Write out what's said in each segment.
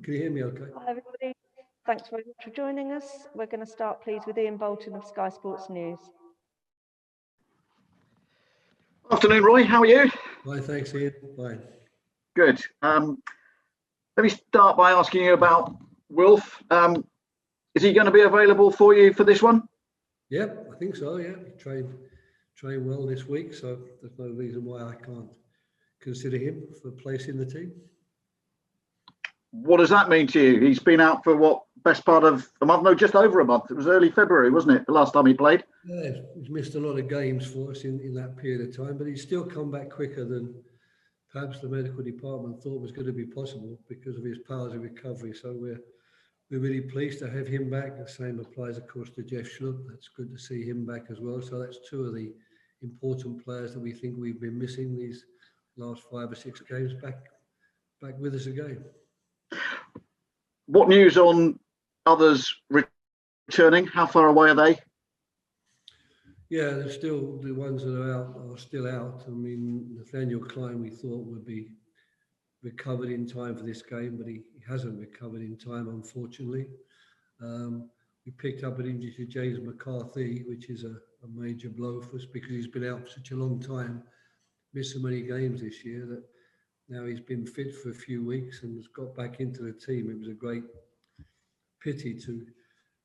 Can you hear me okay? Hi everybody, thanks very much for joining us. We're going to start please with Ian Bolton of Sky Sports News. Afternoon, Roy, how are you? Hi, thanks Ian, fine. Good. Let me start by asking you about Wilf. Is he going to be available for you for this one? Yep, I think so, yeah. He trained well this week, so there's no reason why I can't consider him for a place in the team. What does that mean to you? He's been out for what, best part of a month? No, just over a month. It was early February, wasn't it, the last time he played? Yeah, he's missed a lot of games for us in that period of time, but he's still come back quicker than perhaps the medical department thought was going to be possible because of his powers of recovery. So we're really pleased to have him back. The same applies, of course, to Jeff Schlupp. That's good to see him back as well. So that's two of the important players that we think we've been missing these last 5 or 6 games back with us again. What news on others returning? How far away are they? Yeah, there's still the ones that are still out. I mean, Nathaniel Klein we thought would be recovered in time for this game, but he hasn't recovered in time, unfortunately. We picked up an injury to James McCarthy, which is a major blow for us because he's been out for such a long time, missed so many games this year that now he's been fit for a few weeks and has got back into the team. It was a great pity to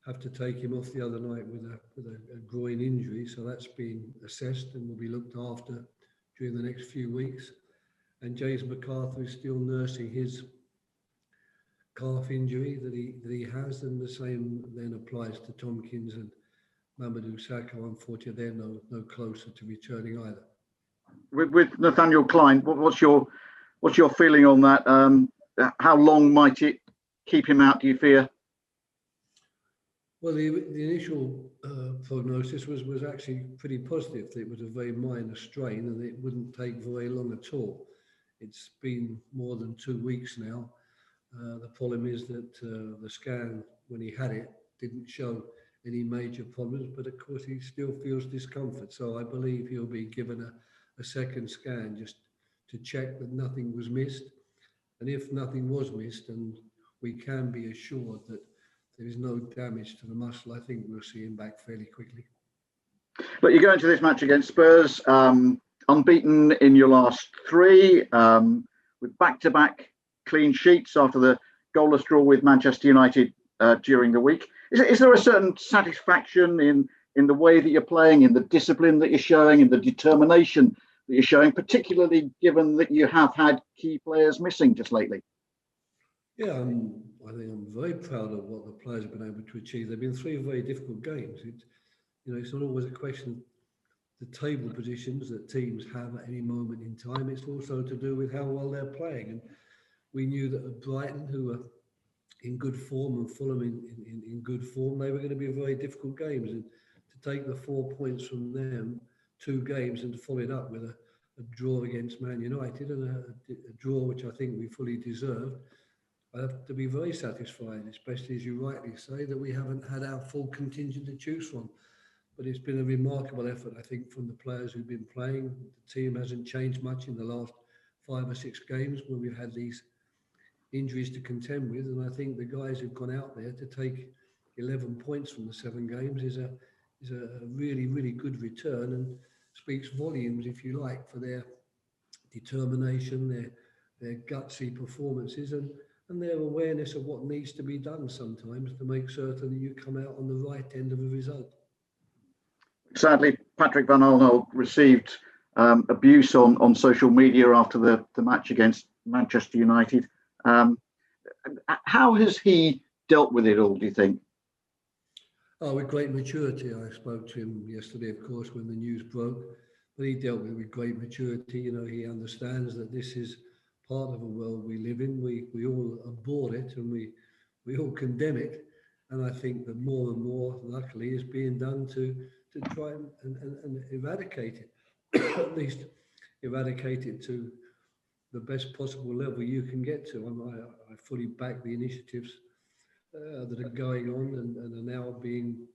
have to take him off the other night with a groin injury. So that's been assessed and will be looked after during the next few weeks. And James McCarthy is still nursing his calf injury that he has, and the same then applies to Tompkins and Mamadou Sakho. Unfortunately, they're no closer to returning either. With Nathaniel Klein, what's your feeling on that? How long might it keep him out, do you fear? Well, the initial prognosis was actually pretty positive. It was a very minor strain and it wouldn't take very long at all. It's been more than 2 weeks now. The problem is that the scan, when he had it, didn't show any major problems, but of course he still feels discomfort. So I believe he'll be given a second scan just to check that nothing was missed. And if nothing was missed and we can be assured that there is no damage to the muscle, I think we'll see him back fairly quickly. But you go into this match against Spurs, unbeaten in your last 3, with back-to-back clean sheets after the goalless draw with Manchester United during the week. Is there a certain satisfaction in the way that you're playing, in the discipline that you're showing, in the determination that you're showing, particularly given that you have had key players missing just lately? Yeah, I think I'm very proud of what the players have been able to achieve. They've been 3 very difficult games. It's not always a question of the table positions that teams have at any moment in time. It's also to do with how well they're playing. And we knew that at Brighton, who were in good form, and Fulham in good form, they were going to be very difficult games. And to take the 4 points from them, 2 games, and to follow it up with a draw against Man United and a draw which I think we fully deserved, I have to be very satisfied, especially as you rightly say, that we haven't had our full contingent to choose from. But it's been a remarkable effort, I think, from the players who've been playing. The team hasn't changed much in the last 5 or 6 games when we've had these injuries to contend with. And I think the guys who've gone out there to take 11 points from the 7 games is a really, really good return and speaks volumes, if you like, for their determination, their gutsy performances and their awareness of what needs to be done sometimes to make certain that you come out on the right end of a result. Sadly, Patrick van Aanholt received abuse on social media after the match against Manchester United. How has he dealt with it all, do you think? Oh, with great maturity. I spoke to him yesterday, of course, when the news broke, but he dealt with it with great maturity. He understands that this is part of a world we live in. We all abhor it and we all condemn it. And I think that more and more, luckily, is being done to try and eradicate it, at least eradicate it to the best possible level you can get to. I fully back the initiatives that are going on and are now being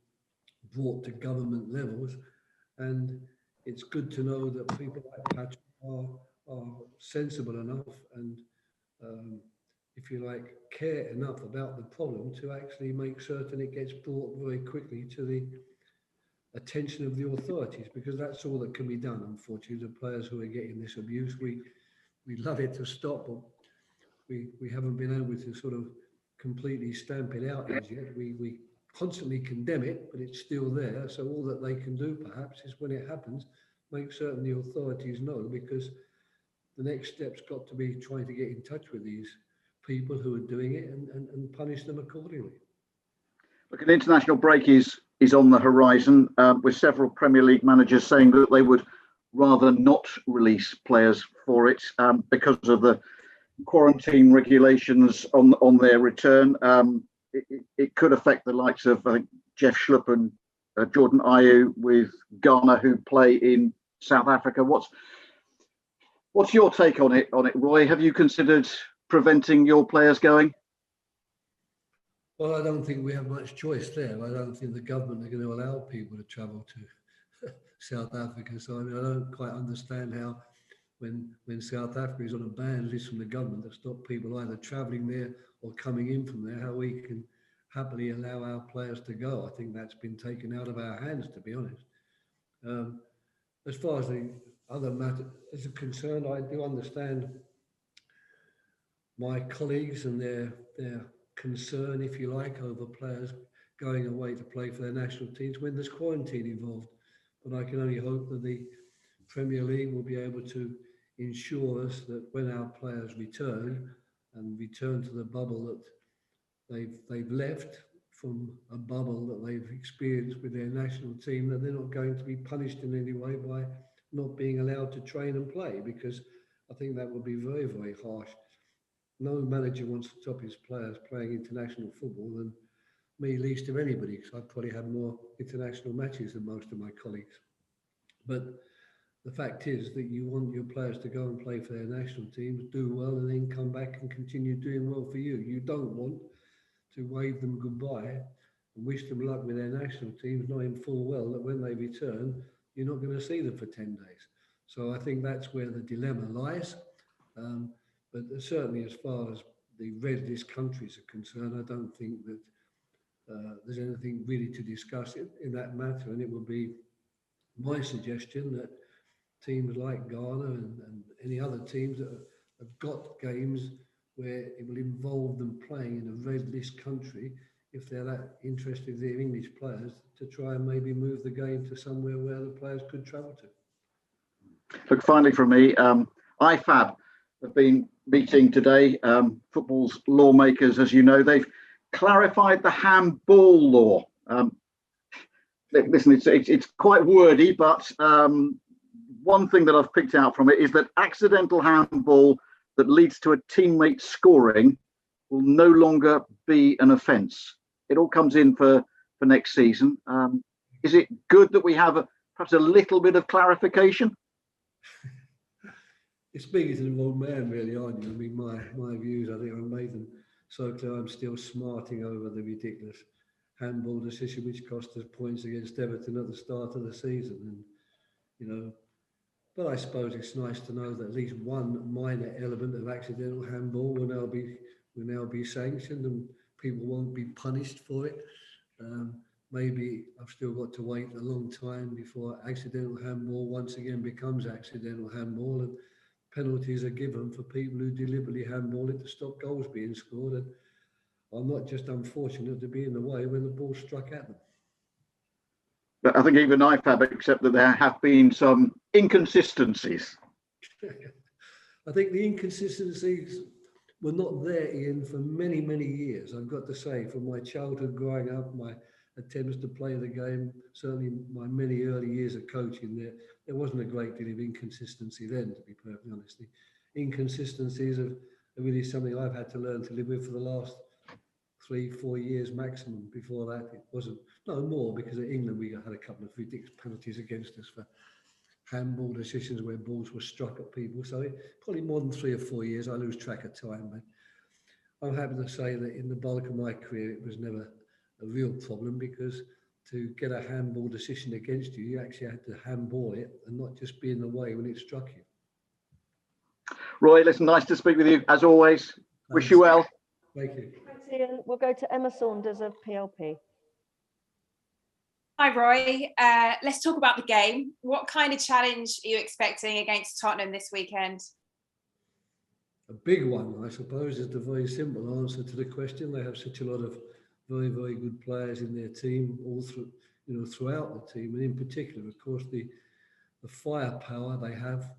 brought to government levels. And it's good to know that people like Patrick are sensible enough and if you like, care enough about the problem to actually make certain it gets brought very quickly to the attention of the authorities, because that's all that can be done. Unfortunately, the players who are getting this abuse, we'd love it to stop, but we haven't been able to sort of completely stamp it out as yet. We constantly condemn it, but it's still there. So all that they can do perhaps is, when it happens, make certain the authorities know, because the next step's got to be trying to get in touch with these people who are doing it and punish them accordingly. Look, an international break is on the horizon, with several Premier League managers saying that they would rather not release players for it because of the quarantine regulations on their return. It could affect the likes of, I think, Jeff Schlupp and Jordan Ayew with Ghana, who play in South Africa. What's your take on it, Roy? Have you considered preventing your players going? Well, I don't think we have much choice there. I don't think the government are going to allow people to travel to South Africa. So I don't quite understand how, when South Africa is on a ban list from the government that stop people either travelling there or coming in from there, how we can happily allow our players to go. I think that's been taken out of our hands, to be honest. As far as the other matter is concerned, I do understand my colleagues and their concern, if you like, over players going away to play for their national teams when there's quarantine involved. But I can only hope that the Premier League will be able to ensure us that when our players return to the bubble that they've left, from a bubble that they've experienced with their national team, that they're not going to be punished in any way by not being allowed to train and play, because I think that would be very, very harsh. No manager wants to stop his players playing international football than me, least of anybody, because I probably have more international matches than most of my colleagues. But the fact is that you want your players to go and play for their national teams, do well, and then come back and continue doing well for you. You don't want to wave them goodbye and wish them luck with their national teams, knowing full well that when they return, you're not going to see them for 10 days. So I think that's where the dilemma lies. But certainly, as far as the red list countries are concerned, I don't think that there's anything really to discuss in that matter. And it would be my suggestion that teams like Ghana and any other teams that have got games where it will involve them playing in a red list country, if they're that interested in their English players, to try and maybe move the game to somewhere where the players could travel to. Look, finally from me, IFAB have been meeting today. Football's lawmakers, as you know, they've clarified the handball law. Listen, it's quite wordy, but one thing that I've picked out from it is that accidental handball that leads to a teammate scoring will no longer be an offence. It all comes in for next season. Is it good that we have perhaps a little bit of clarification? You're speaking to the wrong man, really, aren't you? I mean, my views, I think I've made them so clear. I'm still smarting over the ridiculous handball decision which cost us points against Everton at the start of the season. And, you know, but I suppose it's nice to know that at least one minor element of accidental handball will now be sanctioned and people won't be punished for it. Maybe I've still got to wait a long time before accidental handball once again becomes accidental handball, and penalties are given for people who deliberately handball it to stop goals being scored. And I'm not just unfortunate to be in the way when the ball struck at them. But I think even IFAB accept that there have been some inconsistencies. I think the inconsistencies were not there, Ian, for many, many years. I've got to say, from my childhood growing up, my attempts to play the game, certainly my many early years of coaching, there wasn't a great deal of inconsistency then, to be perfectly honest. The inconsistencies are really something I've had to learn to live with for the last 3-4 years maximum. Before that, it wasn't, no more, because in England we had a couple of ridiculous penalties against us for handball decisions where balls were struck at people. So probably more than 3 or 4 years, I lose track of time. But I'm happy to say that in the bulk of my career, it was never a real problem, because to get a handball decision against you, you actually had to handball it and not just be in the way when it struck you. Roy, listen, nice to speak with you as always. Thanks. Wish you well. Thank you. Thanks, Ian. We'll go to Emma Saunders of PLP. Hi, Roy. Let's talk about the game. What kind of challenge are you expecting against Tottenham this weekend? A big one, I suppose, is the very simple answer to the question. They have such a lot of very, very good players in their team, all through, throughout the team, and in particular, of course, the firepower they have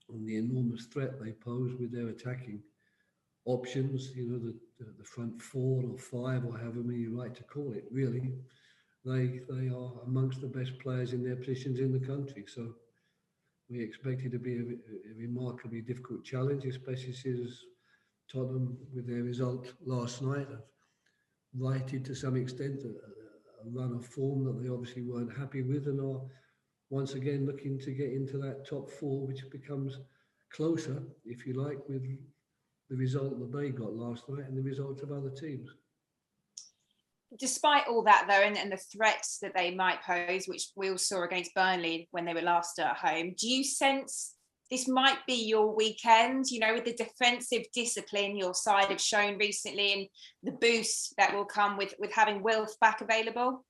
and the enormous threat they pose with their attacking options. The front four or five, or however many you like to call it. Really, they are amongst the best players in their positions in the country. So we expect it to be a remarkably difficult challenge, especially since Tottenham, with their result last night, have righted to some extent a run of form that they obviously weren't happy with, and are once again looking to get into that top four, which becomes closer, if you like, with the result that they got last night and the results of other teams. Despite all that, though, and the threats that they might pose, which we all saw against Burnley when they were last at home, do you sense this might be your weekend, with the defensive discipline your side have shown recently and the boost that will come with having Wilf back available?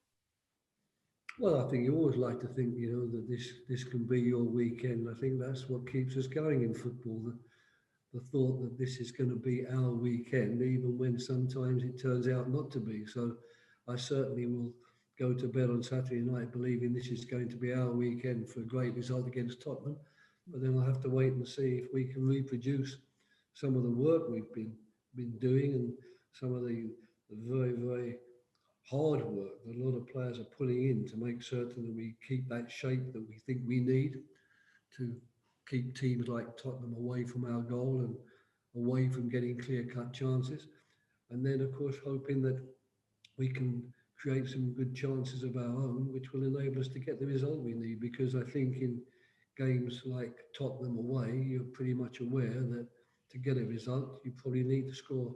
Well, I think you always like to think, that this can be your weekend. I think that's what keeps us going in football, the thought that this is going to be our weekend, even when sometimes it turns out not to be. So I certainly will go to bed on Saturday night believing this is going to be our weekend for a great result against Tottenham. But then I'll have to wait and see if we can reproduce some of the work we've been doing, and some of the very, very hard work that a lot of players are putting in to make certain that we keep that shape that we think we need to keep teams like Tottenham away from our goal and away from getting clear-cut chances. And then, of course, hoping that we can create some good chances of our own, which will enable us to get the result we need. Because I think in games like Tottenham away, you're pretty much aware that to get a result, you probably need to score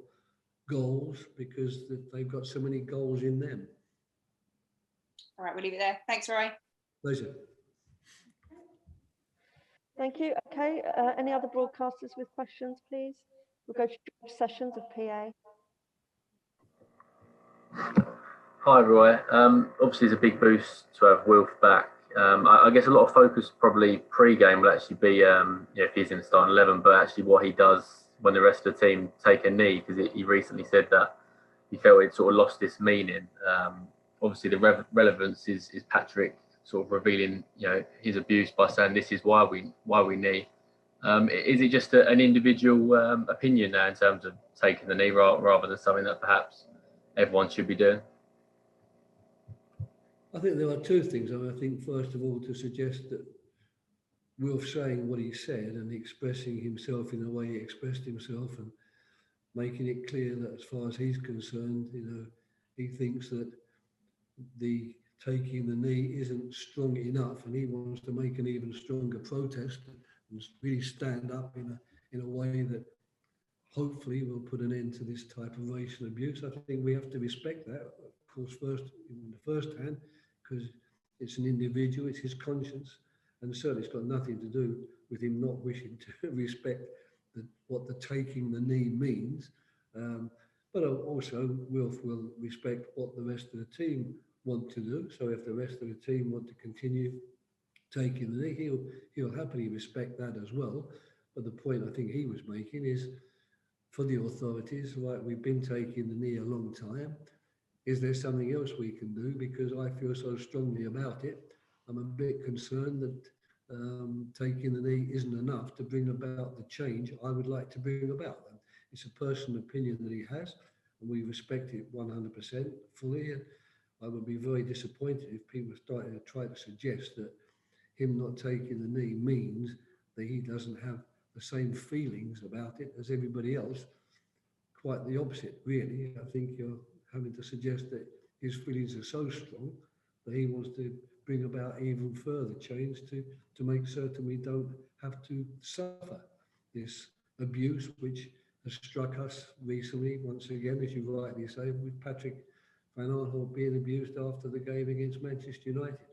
goals because they've got so many goals in them. All right, we'll leave it there. Thanks, Roy. Pleasure. Thank you. Okay, any other broadcasters with questions, please? We'll go to George Sessions of PA. Hi, Roy. Obviously, it's a big boost to have Wilf back. I guess a lot of focus probably pre-game will actually be if he's in the starting 11, but actually what he does when the rest of the team take a knee, because he recently said that he felt it sort of lost its meaning. Obviously, the relevance is Patrick sort of revealing his abuse by saying this is why we knee. Is it just an individual opinion now in terms of taking the knee rather than something that perhaps everyone should be doing? I think there are two things. I think, first of all, to suggest that Wilf saying what he said and expressing himself in the way he expressed himself and making it clear that as far as he's concerned, he thinks that the taking the knee isn't strong enough, and he wants to make an even stronger protest and really stand up in a way that hopefully will put an end to this type of racial abuse. I think we have to respect that, of course, first in the first hand, because it's an individual, it's his conscience, and certainly it's got nothing to do with him not wishing to respect what the taking the knee means. But also, Wilf will respect what the rest of the team want to do. So if the rest of the team want to continue taking the knee, he'll happily respect that as well. But the point I think he was making is, for the authorities, right, we've been taking the knee a long time. Is there something else we can do? Because I feel so strongly about it. I'm a bit concerned that taking the knee isn't enough to bring about the change I would like to bring about. And it's a personal opinion that he has, and we respect it 100% fully. And I would be very disappointed if people started to try to suggest that him not taking the knee means that he doesn't have the same feelings about it as everybody else. Quite the opposite, really. I think you're having to suggest that his feelings are so strong that he wants to bring about even further change to make certain we don't have to suffer this abuse, which has struck us recently, once again, as you rightly say, with Patrick Van Aanholt being abused after the game against Manchester United.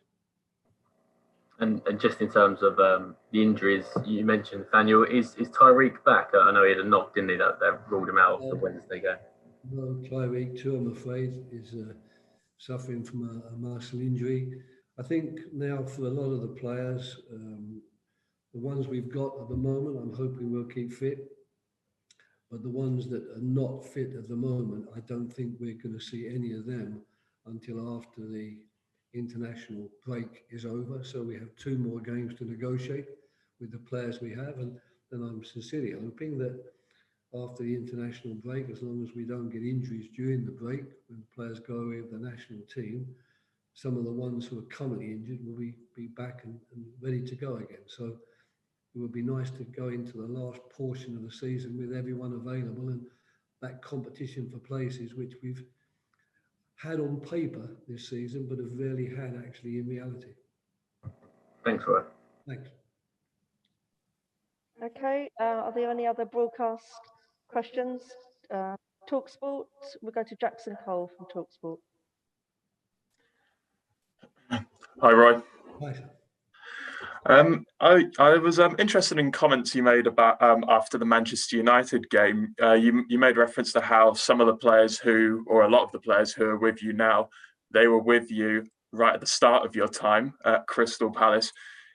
And just in terms of the injuries, you mentioned, Nathaniel, is Tyreek back? I know he had a knock, didn't he, that ruled him out of the Wednesday game. Well, Tyreek too, I'm afraid, is suffering from a muscle injury. I think now for a lot of the players, the ones we've got at the moment, I'm hoping we'll keep fit. But the ones that are not fit at the moment, I don't think we're going to see any of them until after the international break is over. So we have 2 more games to negotiate with the players we have. And then I'm sincerely hoping that after the international break, as long as we don't get injuries during the break, when players go away with the national team, some of the ones who are currently injured will be back and ready to go again. So it would be nice to go into the last portion of the season with everyone available and that competition for places which we've had on paper this season, but have rarely had actually in reality. Thanks, Roy. Thanks. Okay, are there any other broadcast questions? TalkSport, we'll go to Jackson Cole from TalkSport. Hi, Roy. Hi, sir. I was interested in comments you made about after the Manchester United game. You made reference to how some of the players or a lot of the players who are with you now, they were with you right at the start of your time at Crystal Palace.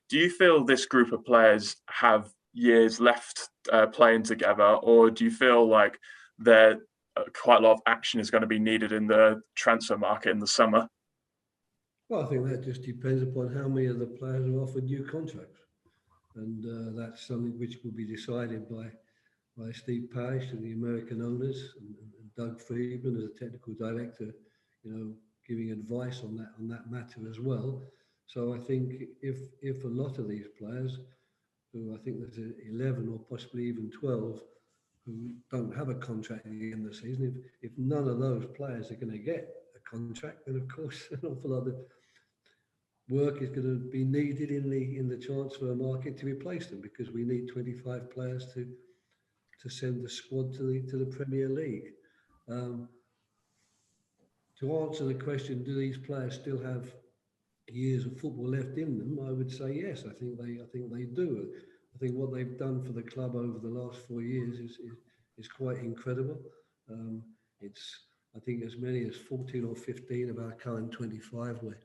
Do you feel this group of players have years left playing together, or do you feel like there quite a lot of action is going to be needed in the transfer market in the summer? Well, I think that just depends upon how many of the players are offered new contracts. And that's something which will be decided by Steve Parish and the American owners and Doug Friedman as a technical director, giving advice on that matter as well. So I think if a lot of these players, who I think there's 11 or possibly even 12, who don't have a contract at the end of the season, if none of those players are going to get a contract, then of course an awful lot of work is going to be needed in the transfer market to replace them, because we need 25 players to send the squad to the Premier League. To answer the question, do these players still have years of football left in them? I would say yes. I think they do. I think what they've done for the club over the last 4 years is quite incredible. It's, I think, as many as 14 or 15 of our current 25 were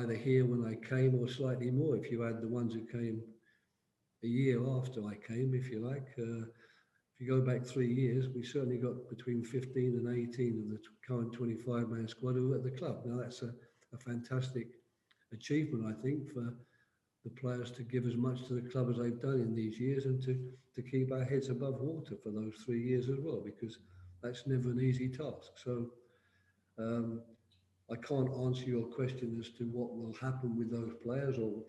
either here when I came or slightly more if you add the ones who came a year after I came, if you like. If you go back 3 years, we certainly got between 15 and 18 of the current 25-man squad who were at the club. Now, that's a fantastic achievement, I think, for the players to give as much to the club as they've done in these years, and to keep our heads above water for those 3 years as well, because that's never an easy task. So I can't answer your question as to what will happen with those players or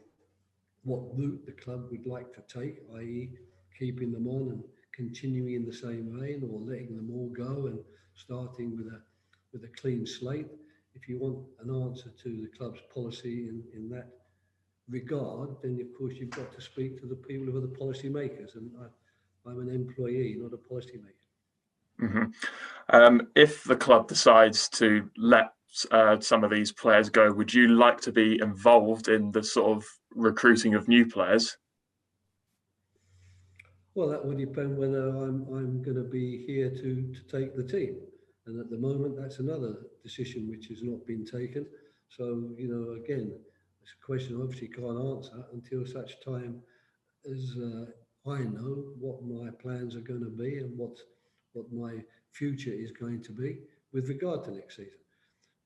what route the club would like to take, i.e. keeping them on and continuing in the same vein, or letting them all go and starting with a clean slate. If you want an answer to the club's policy in that regard, then of course you've got to speak to the people who are the policy makers, and I'm an employee, not a policy maker. Mm-hmm. If the club decides to let some of these players go, would you like to be involved in the sort of recruiting of new players? Well, that would depend whether I'm going to be here to take the team, and at the moment that's another decision which has not been taken. So again, it's a question I obviously can't answer until such time as I know what my plans are going to be and what my future is going to be with regard to next season.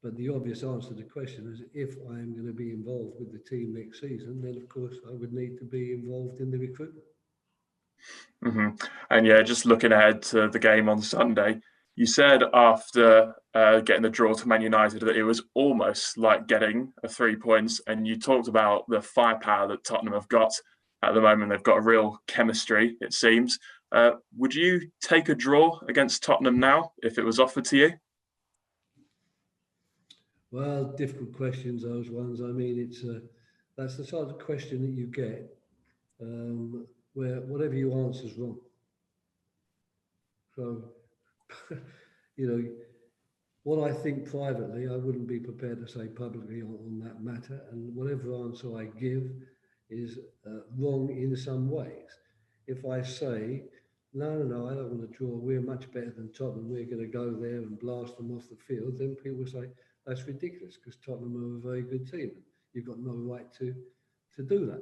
But the obvious answer to the question is, if I am going to be involved with the team next season, then of course I would need to be involved in the recruitment. Mm-hmm. And yeah, just looking ahead to the game on Sunday, you said after getting the draw to Man United that it was almost like getting 3 points, and you talked about the firepower that Tottenham have got at the moment. They've got a real chemistry, it seems. Would you take a draw against Tottenham now if it was offered to you? Well, difficult questions, those ones. I mean, that's the sort of question that you get where whatever you answer is wrong. So, what I think privately, I wouldn't be prepared to say publicly on that matter. And whatever answer I give is wrong in some ways. If I say no, I don't want to draw. We're much better than Tottenham. We're going to go there and blast them off the field. Then people say that's ridiculous because Tottenham are a very good team. You've got no right to do that.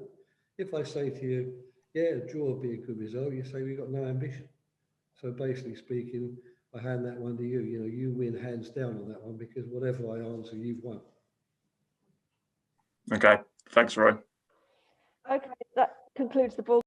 If I say to you, yeah, a draw would be a good result, you say we've got no ambition. So basically speaking, I hand that one to you. You know, you win hands down on that one because whatever I answer, you've won. Okay, thanks, Roy. Okay, that concludes the ball.